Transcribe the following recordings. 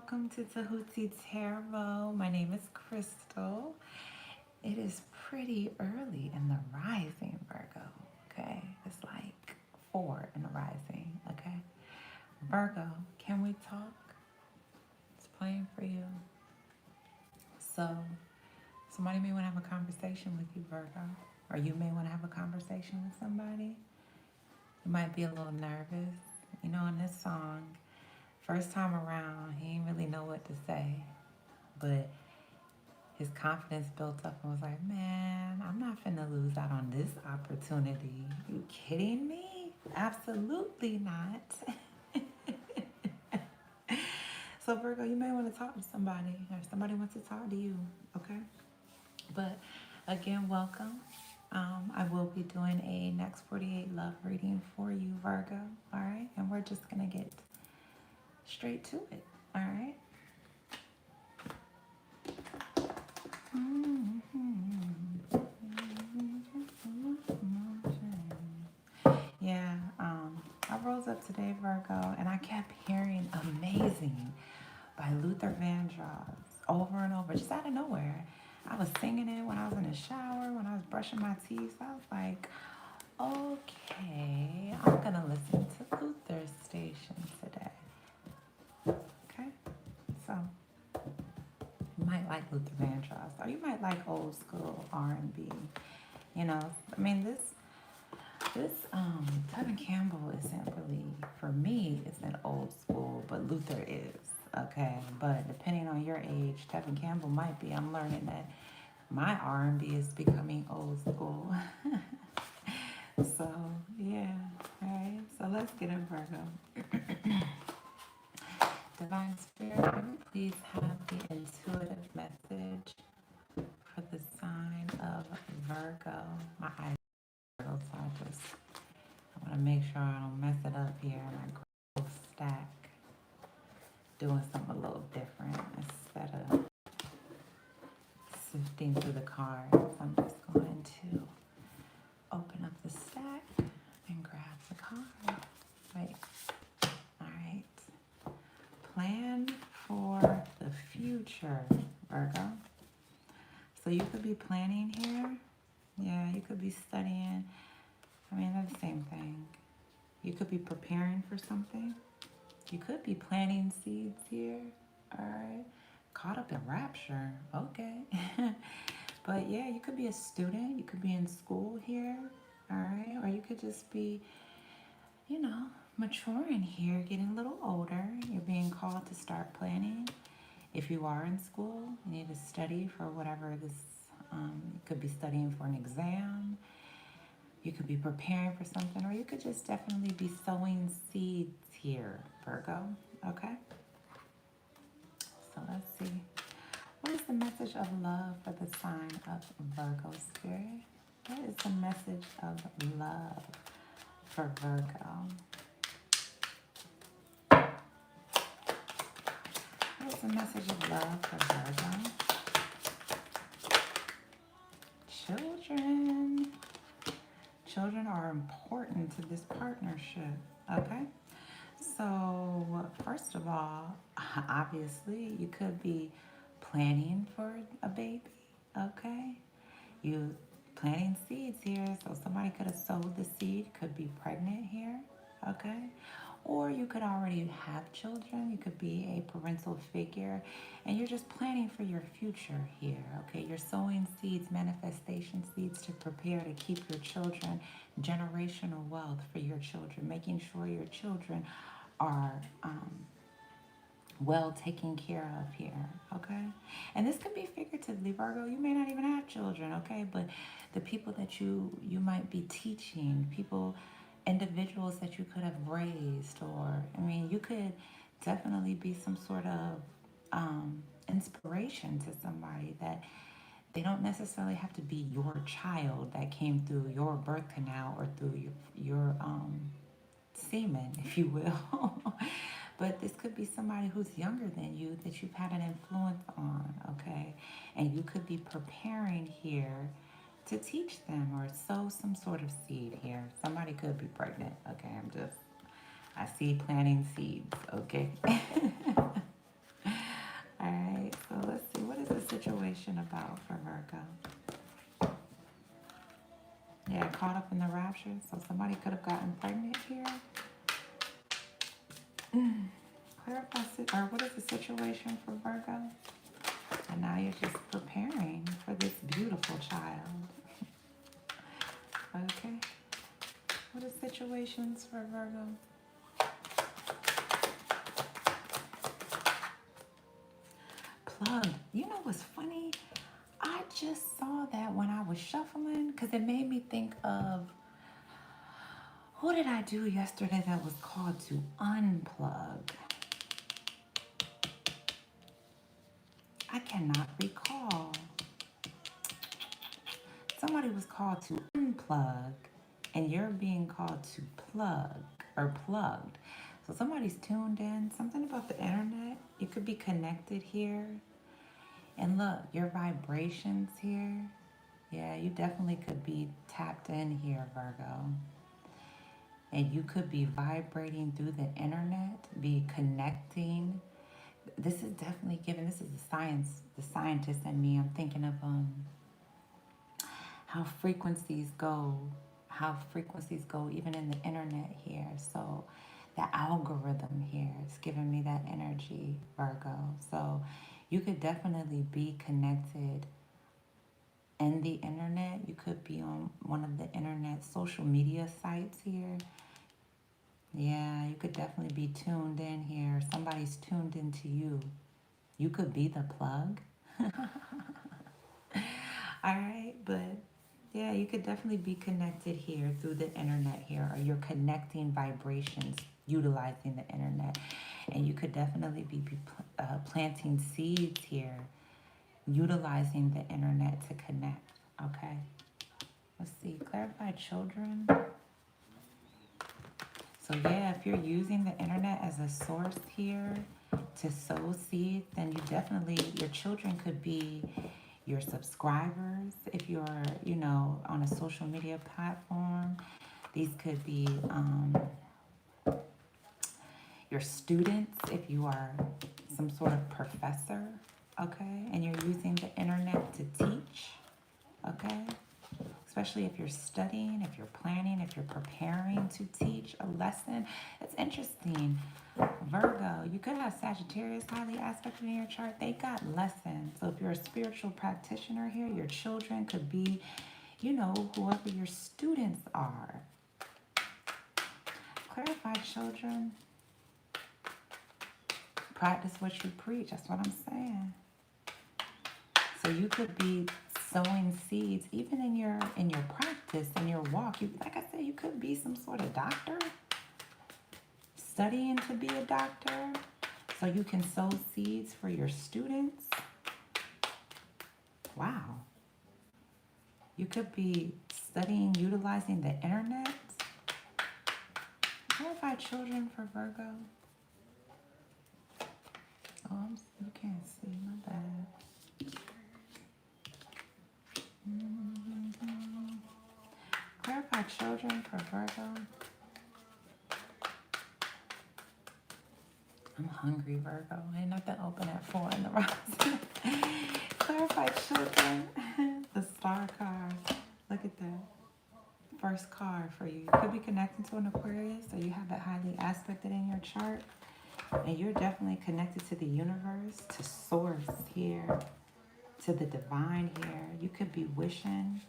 welcome to Tahuti Tarot. My name is Crystal. It is pretty early in the rising, Virgo, okay? It's like 4 in the rising, okay? Virgo, can we talk? It's playing for you. So, somebody may want to have a conversation with you, Virgo. Or you may want to have a conversation with somebody. You might be a little nervous. You know, in this song, first time around, he didn't really know what to say. But his confidence built up and was like, man, I'm not finna lose out on this opportunity. You kidding me? Absolutely not. So Virgo, you may want to talk to somebody, or somebody wants to talk to you, okay? But again, welcome. I will be doing a Next48 love reading for you, Virgo, all right? And we're just gonna get straight to it, all right? Yeah, I rose up today, Virgo, and I kept hearing Amazing by Luther Vandross over and over, just out of nowhere. I was singing it when I was in the shower, when I was brushing my teeth. I was like, okay, I'm gonna listen to Luther's station today. Okay, so you might like Luther Vandross, or you might like old school R&B. You know, I mean, this Tevin Campbell isn't really, for me, isn't old school, but Luther is, okay? But depending on your age, Tevin Campbell might be. I'm learning that my R&B is becoming old school. So, yeah, all right? So let's get in, Virgo. Divine Spirit, can we please have the intuitive message for the sign of Virgo? My eyes are Virgo, so I want to make sure I don't mess it up here. My growth stack, doing something a little different instead of sifting through the cards. I'm just going to open up the stack and grab the card. Wait. All right. Plan for the future, Virgo. So you could be planning here. Yeah, you could be studying. I mean, they're the same thing. You could be preparing for something. You could be planting seeds here. All right. Caught up in rapture. Okay. But yeah, you could be a student. You could be in school here. All right. Or you could just be, you know, maturing here, getting a little older. You're being called to start planning. If you are in school, you need to study for whatever this, you could be studying for an exam. You could be preparing for something, or you could just definitely be sowing seeds here, Virgo, okay? So let's see. What is the message of love for the sign of Virgo, Spirit? What is the message of love for Virgo? What is the message of love for Virgo? Children. Children are important to this partnership, okay? So, first of all, obviously, you could be planning for a baby, okay? You planting seeds here, so somebody could have sowed the seed, could be pregnant here, okay? Or you could already have children. You could be a parental figure, and you're just planning for your future here, okay? You're sowing seeds, manifestation seeds to prepare to keep your children, generational wealth for your children, making sure your children are well taken care of here, okay? And this could be figuratively, Virgo. You may not even have children, okay? But the people that you might be teaching, individuals that you could have raised, or, I mean, you could definitely be some sort of inspiration to somebody that they don't necessarily have to be your child that came through your birth canal or through your semen, if you will. But this could be somebody who's younger than you that you've had an influence on, okay? And you could be preparing here to teach them or sow some sort of seed here. Somebody could be pregnant, okay? I see planting seeds, okay? situation about for Virgo? Yeah, caught up in the rapture. So somebody could have gotten pregnant here. Clarify, or what is the situation for Virgo? And now you're just preparing for this beautiful child. Okay. What are situations for Virgo? Plugged. You know what's funny? I just saw that when I was shuffling because it made me think of, who did I do yesterday that was called to unplug? I cannot recall. Somebody was called to unplug, and you're being called to plug or plugged. So somebody's tuned in. Something about the internet. You could be connected here. And look, your vibrations here. Yeah, you definitely could be tapped in here, Virgo. And you could be vibrating through the internet, be connecting. This is definitely given, this is the scientist in me. I'm thinking of how frequencies go even in the internet here. So the algorithm here is giving me that energy, Virgo. So you could definitely be connected in the internet. You could be on one of the internet social media sites here. Yeah, you could definitely be tuned in here. Somebody's tuned into you. You could be the plug. All right, but yeah, you could definitely be connected here through the internet here, or you're connecting vibrations utilizing the internet. And you could definitely be planting seeds here, utilizing the internet to connect. Okay, let's see, clarify children. So yeah, if you're using the internet as a source here to sow seeds, then you definitely, your children could be your subscribers. If you're, on a social media platform, these could be your students if you are some sort of professor, okay? And you're using the internet to teach, okay? Especially if you're studying, if you're planning, if you're preparing to teach a lesson. It's interesting. Virgo, you could have Sagittarius highly aspected in your chart. They got lessons. So if you're a spiritual practitioner here, your children could be, whoever your students are. Clarify children. Practice what you preach. That's what I'm saying. So you could be sowing seeds, even in your practice, in your walk. You, like I said, you could be some sort of doctor, studying to be a doctor, so you can sow seeds for your students. Wow. You could be studying, utilizing the internet. Clarify children for Virgo. Oh, you can't see, my bad. Clarify children for Virgo. I'm hungry, Virgo. Ain't nothing open at 4 in the rising. Clarify children. The star card. Look at that. First card for you. You could be connecting to an Aquarius, so you have that highly aspected in your chart. And you're definitely connected to the universe, to source here, to the divine here. You could be wishing,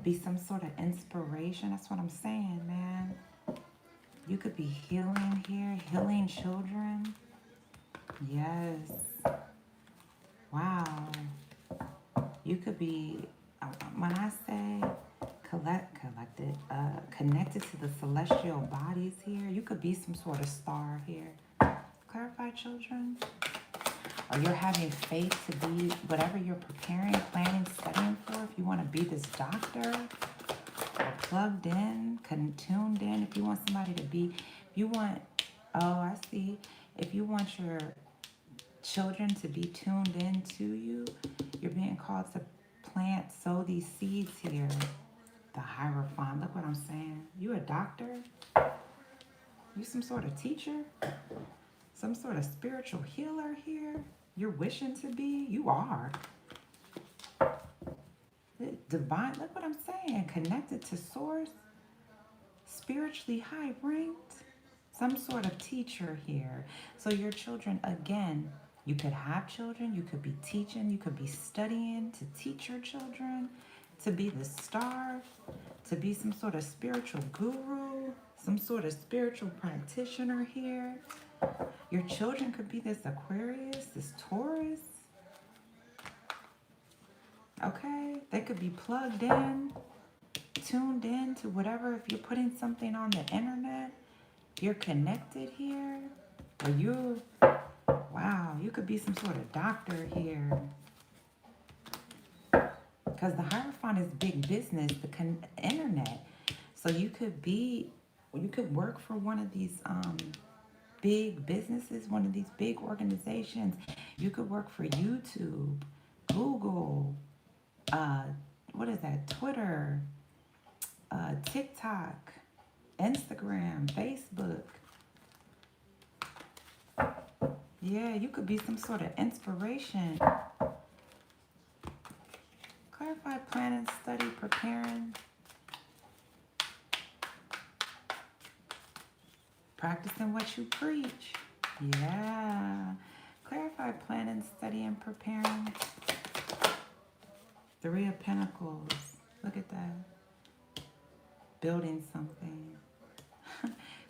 be some sort of inspiration. That's what I'm saying, man. You could be healing here, healing children. Yes. Wow. You could be, when I say connected to the celestial bodies here, you could be some sort of star here. Clarify children. Or you're having faith to be whatever you're preparing, planning, studying for. If you want to be this doctor, or plugged in, tuned in, if you want somebody to be, I see. If you want your children to be tuned in to you, you're being called to sow these seeds here. The Hierophant, look what I'm saying. You a doctor? You some sort of teacher? Some sort of spiritual healer here? you're wishing to be, you are. Divine, look what I'm saying. Connected to source, spiritually high ranked, some sort of teacher here. So your children, again, you could have children, you could be teaching, you could be studying to teach your children, to be the star, to be some sort of spiritual guru, some sort of spiritual practitioner here. Your children could be this Aquarius, this Taurus. Okay? They could be plugged in, tuned in to whatever. If you're putting something on the internet, you're connected here. Or you, wow, you could be some sort of doctor here. Because the Hierophant is big business, the internet. So you could work for one of these big businesses, one of these big organizations. You could work for YouTube, Google, what is that, Twitter, TikTok, Instagram, Facebook. Yeah, you could be some sort of inspiration. Clarify, planning, study, preparing. Practicing what you preach. Yeah. Clarify, planning, studying, preparing. 3 of Pentacles. Look at that. Building something.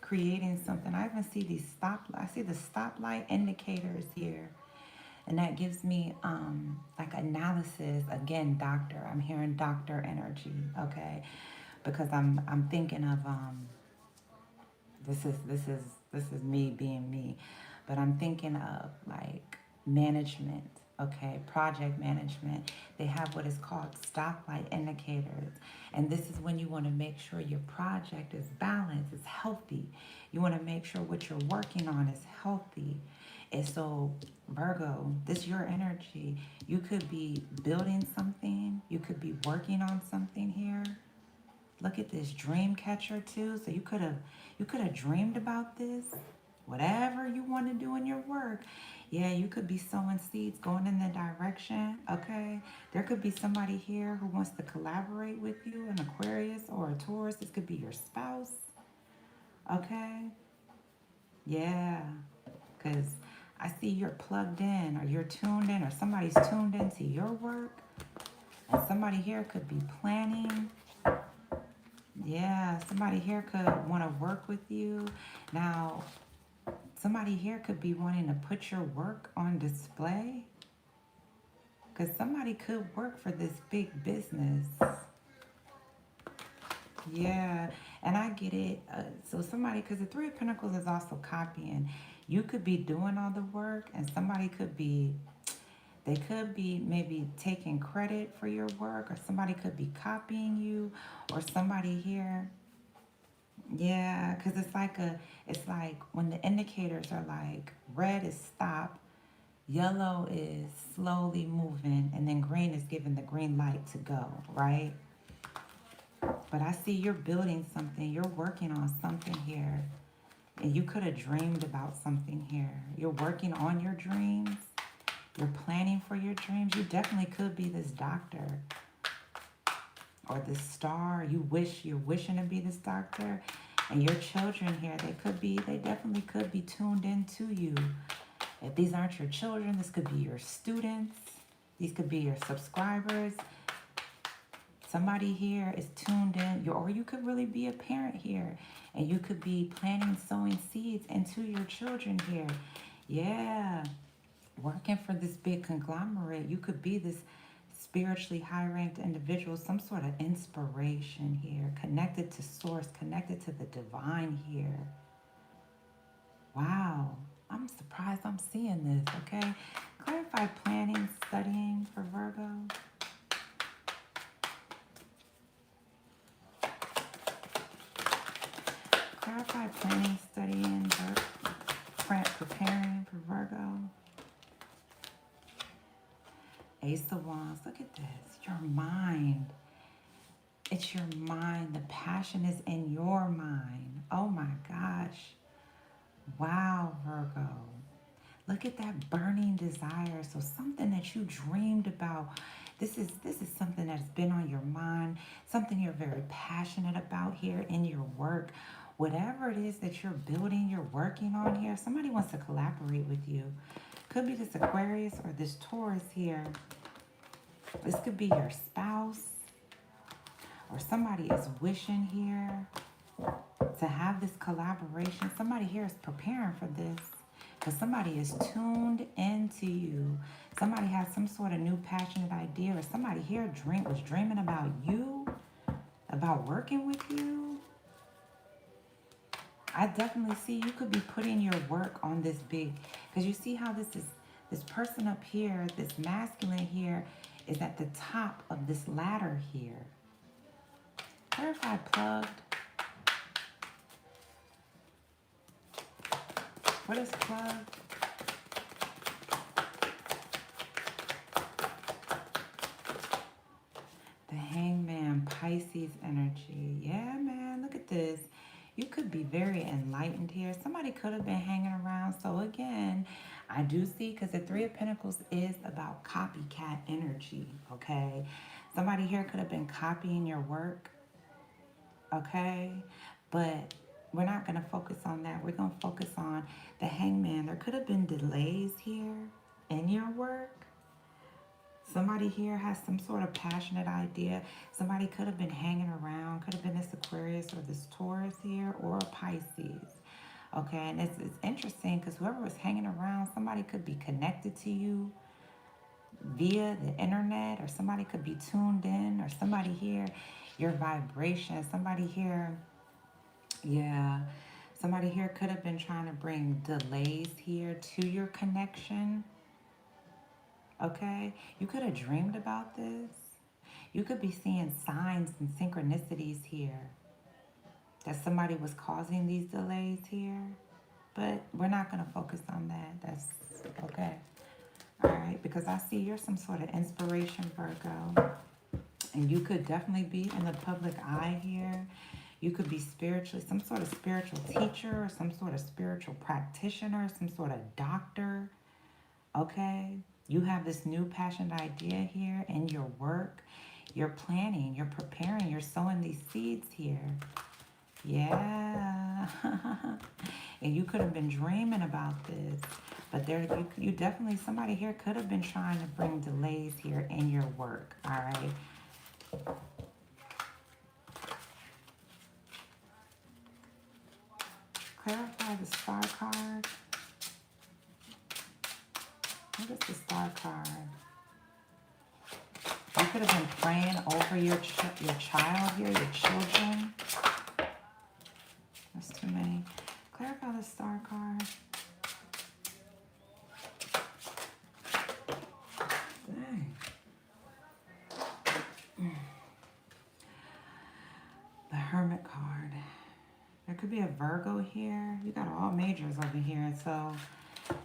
Creating something. I even see these I see the stoplight indicators here. And that gives me like analysis. Again, doctor. I'm hearing doctor energy, okay? Because I'm thinking of this is me being me. But I'm thinking of like management, okay, project management. They have what is called stoplight indicators. And this is when you want to make sure your project is balanced, is healthy. You want to make sure what you're working on is healthy. And so, Virgo, this is your energy. You could be building something. You could be working on something here. Look at this dream catcher too. So you could have dreamed about this. Whatever you want to do in your work. Yeah, you could be sowing seeds, going in that direction, okay? There could be somebody here who wants to collaborate with you, an Aquarius or a Taurus. This could be your spouse, okay? Yeah, because I see you're plugged in or you're tuned in or somebody's tuned into your work. And somebody here could be planning. Yeah, somebody here could want to work with you. Now, somebody here could be wanting to put your work on display. Because somebody could work for this big business. Yeah, and I get it. So somebody, because the 3 of Pentacles is also copying. You could be doing all the work and somebody could be, they could be maybe taking credit for your work, or somebody could be copying you, or somebody here. Yeah, because it's like when the indicators are like red is stop, yellow is slowly moving, and then green is giving the green light to go, right? But I see you're building something, you're working on something here, and you could have dreamed about something here. You're working on your dreams, you're planning for your dreams. You definitely could be this doctor or this star. You're wishing to be this doctor. And your children here, they definitely could be tuned into you. If these aren't your children, this could be your students. These could be your subscribers. Somebody here is tuned in, or you could really be a parent here. And you could be planting, sowing seeds into your children here. Yeah, working for this big conglomerate. You could be this spiritually high-ranked individual, some sort of inspiration here, connected to source, connected to the divine here. Wow, I'm surprised I'm seeing this, okay? Clarify planning, studying for Virgo. Clarify planning, studying, preparing for Virgo. Ace of Wands, look at this, your mind. It's your mind, the passion is in your mind. Oh my gosh. Wow, Virgo. Look at that burning desire. So something that you dreamed about. This is something that's been on your mind, something you're very passionate about here in your work. Whatever it is that you're building, you're working on here, somebody wants to collaborate with you. Could be this Aquarius or this Taurus here. This could be your spouse, or somebody is wishing here to have this collaboration. Somebody here is preparing for this because somebody is tuned into you. Somebody has some sort of new passionate idea, or somebody here was dreaming about you, about working with you. I definitely see you could be putting your work on this big, because you see how this person up here, this masculine here, is at the top of this ladder here. Clarify plugged. What is plugged? The Hangman, Pisces energy. Yeah, man, look at this. You could be very enlightened here. Somebody could have been hanging around. So again, I do see, because the Three of Pentacles is about copycat energy, okay? Somebody here could have been copying your work, okay? But we're not going to focus on that. We're going to focus on the Hangman. There could have been delays here in your work. Somebody here has some sort of passionate idea. Somebody could have been hanging around. Could have been this Aquarius or this Taurus here, or a Pisces. Okay, and it's interesting because whoever was hanging around, somebody could be connected to you via the internet, or somebody could be tuned in, or somebody here, your vibration, somebody here, yeah, somebody here could have been trying to bring delays here to your connection. Okay, you could have dreamed about this. You could be seeing signs and synchronicities here that somebody was causing these delays here. But we're not going to focus on that. That's okay. All right, because I see you're some sort of inspiration, Virgo. And you could definitely be in the public eye here. You could be spiritually, some sort of spiritual teacher, or some sort of spiritual practitioner, some sort of doctor. Okay? You have this new passionate idea here in your work. You're planning, you're preparing, you're sowing these seeds here. Yeah. And you could have been dreaming about this. But there, you definitely, somebody here could have been trying to bring delays here in your work. All right? Clarify the Star card. What is the Star card? You could have been praying over your child here, your children. That's too many. Clarify the Star card. Dang. The Hermit card. There could be a Virgo here. You got all majors over here. So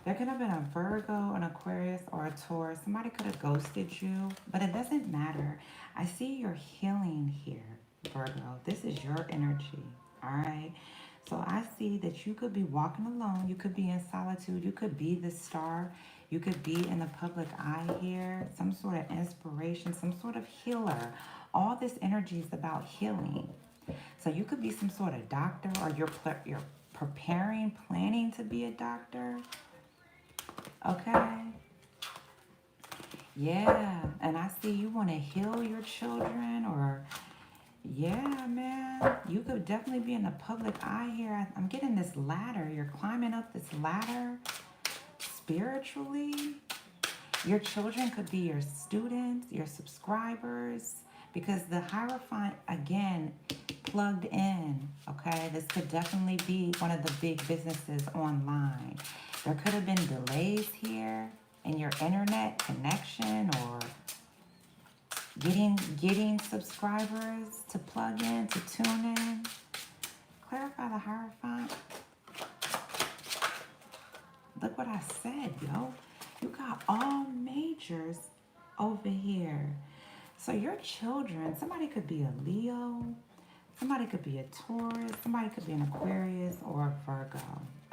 there could have been a Virgo, an Aquarius, or a Taurus. Somebody could have ghosted you, but it doesn't matter. I see your healing here, Virgo. This is your energy, all right? So I see that you could be walking alone. You could be in solitude. You could be the star. You could be in the public eye here. Some sort of inspiration, some sort of healer. All this energy is about healing. So you could be some sort of doctor, or you're preparing, planning to be a doctor. Okay. Yeah. And I see you want to heal your children, or yeah, man. You could definitely be in the public eye here. I'm getting this ladder. You're climbing up this ladder spiritually. Your children could be your students, your subscribers, because the Hierophant, again, plugged in, okay? This could definitely be one of the big businesses online. There could have been delays here in your internet connection, or getting subscribers to plug in, to tune in. Clarify the Hierophant. Look what I said, yo. You got all majors over here. So your children, somebody could be a Leo, somebody could be a Taurus, somebody could be an Aquarius or a Virgo,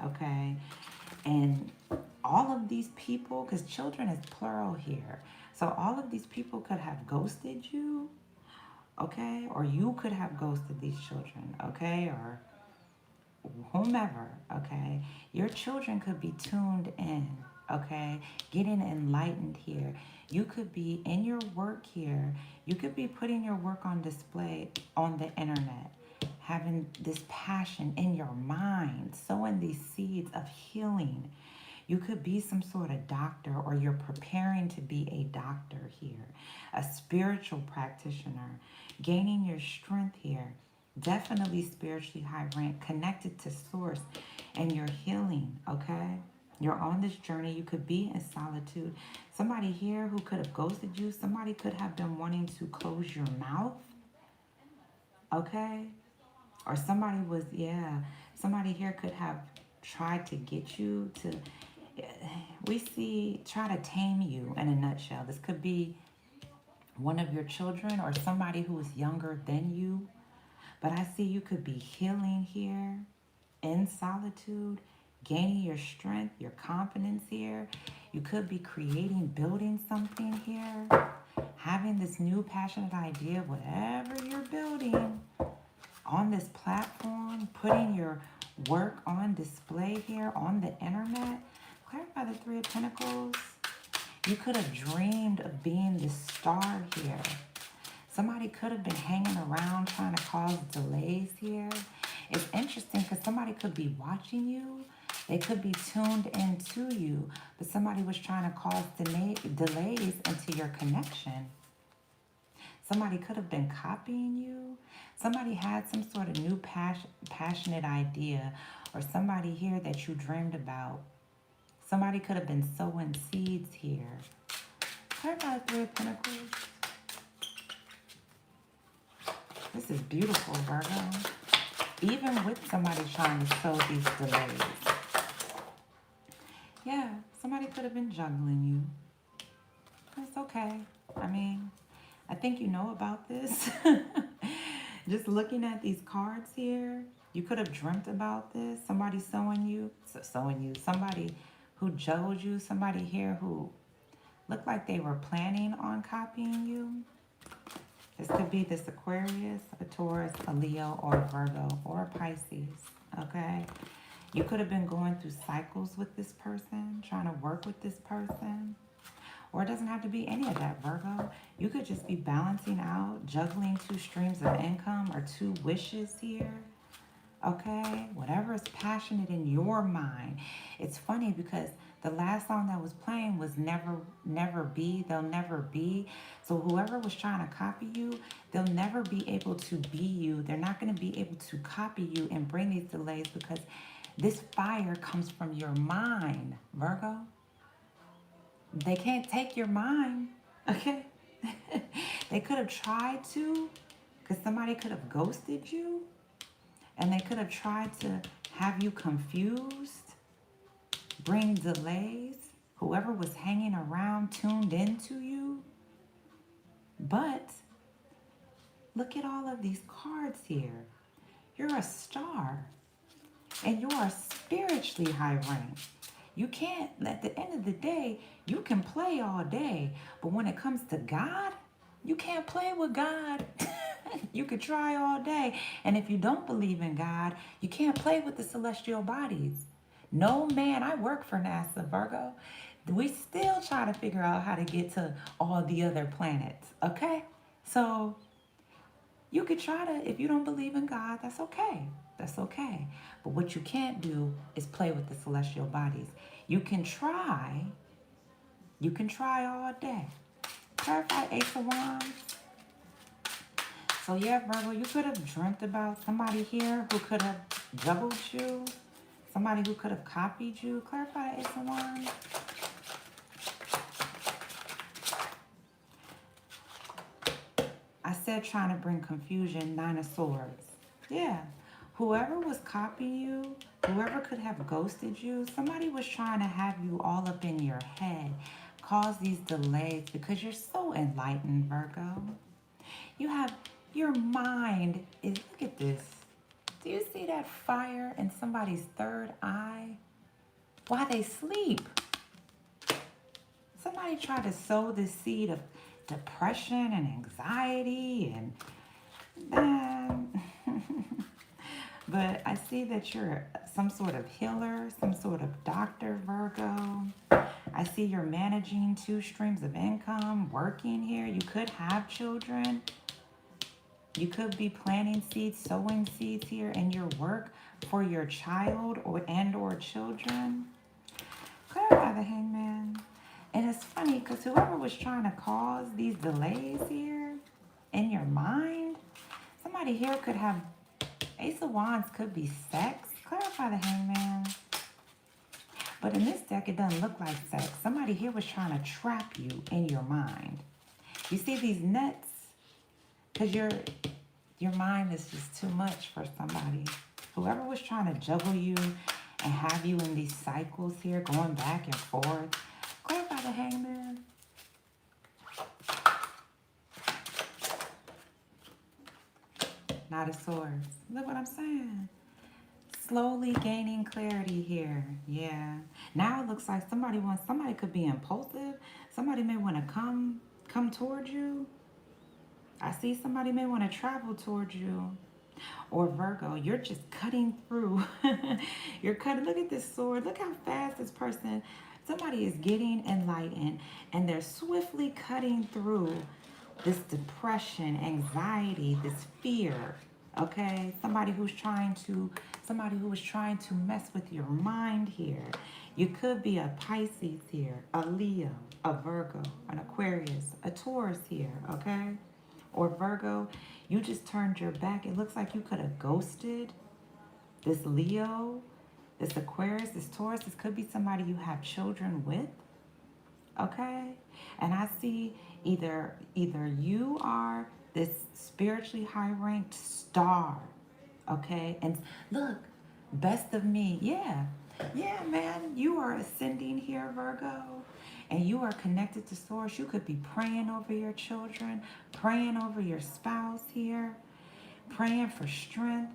okay? And all of these people, because children is plural here, so all of these people could have ghosted you, okay? Or you could have ghosted these children, okay? Or whomever, okay? Your children could be tuned in, okay? Getting enlightened here. You could be in your work here. You could be putting your work on display on the internet, having this passion in your mind, sowing these seeds of healing. You could be some sort of doctor, or you're preparing to be a doctor here, a spiritual practitioner, gaining your strength here. Definitely spiritually high rank, connected to source, and you're healing, okay? You're on this journey. You could be in solitude. Somebody here who could have ghosted you, somebody could have been wanting to close your mouth, okay? Or somebody was, somebody here could have tried to get you to, we see, try to tame you in a nutshell. This could be one of your children or somebody who is younger than you. But I see you could be healing here in solitude, gaining your strength, your confidence here. You could be creating, building something here, having this new passionate idea, whatever you're building on this platform, putting your work on display here on the internet. Clarify the Three of Pentacles. You could have dreamed of being the star here. Somebody could have been hanging around trying to cause delays here. It's interesting because somebody could be watching you. They could be tuned into you, but somebody was trying to cause delays into your connection. Somebody could have been copying you. Somebody had some sort of new passionate idea, or somebody here that you dreamed about. Somebody could have been sowing seeds here. Clarify the Three of Pentacles. This is beautiful, Virgo. Even with somebody trying to sow these delays. Yeah, somebody could have been juggling you. It's okay. I mean, I think you know about this. Just looking at these cards here, you could have dreamt about this. Somebody sowing you. Somebody who juggled you. Somebody here who looked like they were planning on copying you. This could be this Aquarius, a Taurus, a Leo, or a Virgo, or a Pisces, okay? You could have been going through cycles with this person, trying to work with this person. Or it doesn't have to be any of that, Virgo. You could just be balancing out, juggling two streams of income or two wishes here, okay? Whatever is passionate in your mind. It's funny because the last song that was playing was Never Be, They'll Never Be. So whoever was trying to copy you, they'll never be able to be you. They're not going to be able to copy you and bring these delays because this fire comes from your mind, Virgo. They can't take your mind, okay? They could have tried to, because somebody could have ghosted you, and they could have tried to have you confused, bring delays, whoever was hanging around tuned into you. But look at all of these cards here. You're a star, and you are spiritually high ranked. You can't, at the end of the day, you can play all day, but when it comes to God, you can't play with God. You could try all day, and if you don't believe in God, you can't play with the celestial bodies. No, man, I work for NASA, Virgo. We still try to figure out how to get to all the other planets, okay? So you could try to, if you don't believe in God, that's okay. That's okay. But what you can't do is play with the celestial bodies. You can try all day. Clarify Ace of Wands. So yeah, Virgo, you could have dreamt about somebody here who could have juggled you. Somebody who could have copied you. Clarify Ace of Wands. I said trying to bring confusion, Nine of Swords. Yeah. Whoever was copying you, whoever could have ghosted you, somebody was trying to have you all up in your head, cause these delays because you're so enlightened, Virgo. You have, your mind is, look at this. Do you see that fire in somebody's third eye? While they sleep. somebody tried to sow the seed of depression and anxiety and but I see that you're some sort of healer, some sort of doctor, Virgo. I see you're managing 2 streams of income, working here. You could have children. You could be planting seeds, sowing seeds here in your work for your child or children. Clarify the Hangman. And it's funny because whoever was trying to cause these delays here in your mind, somebody here could have Ace of Wands, could be sex. Clarify the Hangman. But in this deck, it doesn't look like sex. Somebody here was trying to trap you in your mind. You see these nets? Because your mind is just too much for somebody. Whoever was trying to juggle you and have you in these cycles here, going back and forth. Clarify the Hangman. Knight of Swords. Look what I'm saying. Slowly gaining clarity here. Yeah. Now it looks like somebody could be impulsive. Somebody may want to come towards you. I see somebody may want to travel towards you. Or Virgo, you're just cutting through. You're cutting. Look at this sword. Look how fast this person, somebody is getting enlightened. And they're swiftly cutting through this depression, anxiety, this fear. Okay? Somebody who was trying to mess with your mind here. You could be a Pisces here, a Leo, a Virgo, an Aquarius, a Taurus here, okay? Or Virgo, you just turned your back. It looks like you could have ghosted this Leo, this Aquarius, this Taurus. This could be somebody you have children with, okay? And I see either you are this spiritually high-ranked star, okay? And look, best of me, yeah, man, you are ascending here, Virgo. And you are connected to Source. You could be praying over your children, praying over your spouse here, praying for strength.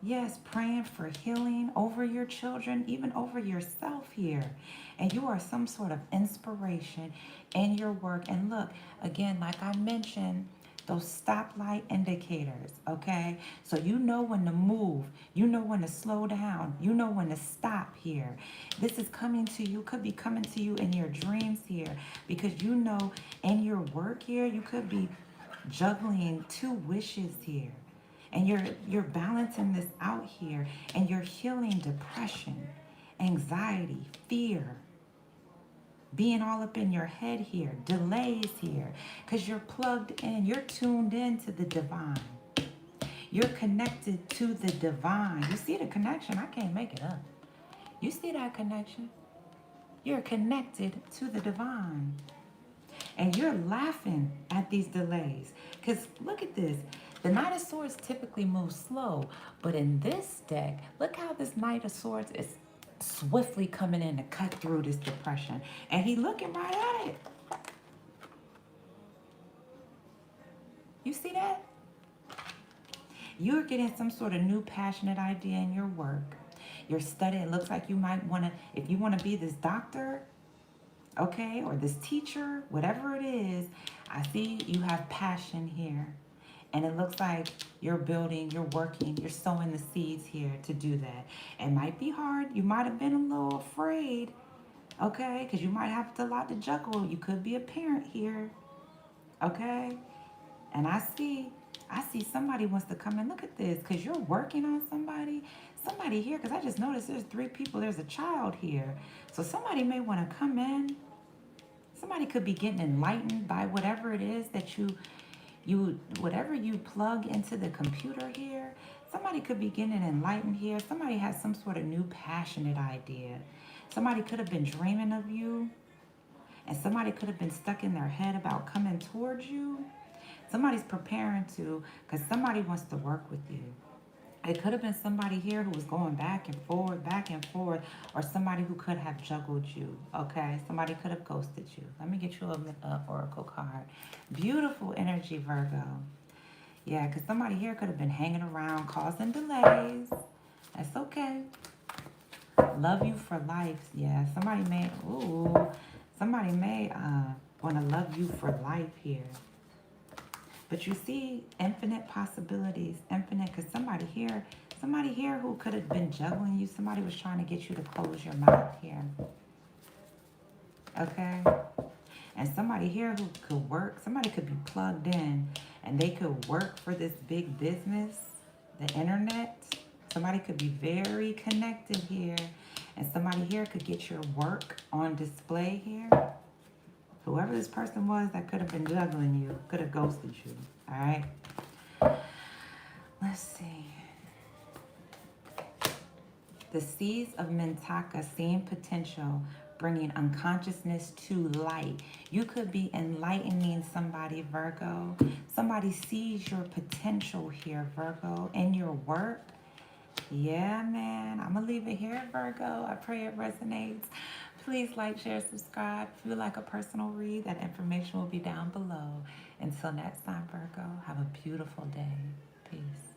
Yes, praying for healing over your children, even over yourself here. And you are some sort of inspiration in your work. And look, again, like I mentioned, those stoplight indicators, okay? So you know when to move, you know when to slow down, you know when to stop here. This is coming to you, could be coming to you in your dreams here, because you know in your work here, you could be juggling 2 wishes here. And you're balancing this out here, and you're healing depression, anxiety, fear, being all up in your head here, delays here, because you're plugged in, you're tuned in to the divine. You're connected to the divine. You see the connection? I can't make it up. You see that connection? You're connected to the divine. And you're laughing at these delays. Because look at this. The Knight of Swords typically moves slow. But in this deck, look how this Knight of Swords is swiftly coming in to cut through this depression. And he looking right at it. You see that? You're getting some sort of new passionate idea in your work. You're studying. It looks like you might want to, if you want to be this doctor, okay, or this teacher, whatever it is, I see you have passion here. And it looks like you're building, you're working, you're sowing the seeds here to do that. It might be hard. You might have been a little afraid, okay? Because you might have a lot to juggle. You could be a parent here, okay? And I see somebody wants to come in. Look at this, because you're working on somebody here, because I just noticed there's 3 people. There's a child here. So somebody may want to come in. Somebody could be getting enlightened by whatever it is that whatever you plug into the computer here. Somebody could be getting enlightened here. Somebody has some sort of new passionate idea. Somebody could have been dreaming of you. And somebody could have been stuck in their head about coming towards you. Somebody's preparing to, because somebody wants to work with you. It could have been somebody here who was going back and forth, or somebody who could have juggled you, okay? Somebody could have ghosted you. Let me get you an oracle card. Beautiful energy, Virgo. Yeah, because somebody here could have been hanging around, causing delays. That's okay. Love you for life. Yeah, somebody Somebody may want to love you for life here. But you see infinite possibilities, infinite, because somebody here who could have been juggling you, somebody was trying to get you to close your mouth here. Okay? And somebody here who could work, somebody could be plugged in and they could work for this big business, the internet. Somebody could be very connected here. And somebody here could get your work on display here. Whoever this person was that could have been juggling you, could have ghosted you. All right? Let's see. The seeds of Mintaka seeing potential, bringing unconsciousness to light. You could be enlightening somebody, Virgo. Somebody sees your potential here, Virgo, in your work. Yeah, man. I'm going to leave it here, Virgo. I pray it resonates. Please like, share, subscribe. If you would like a personal read, that information will be down below. Until next time, Virgo, have a beautiful day. Peace.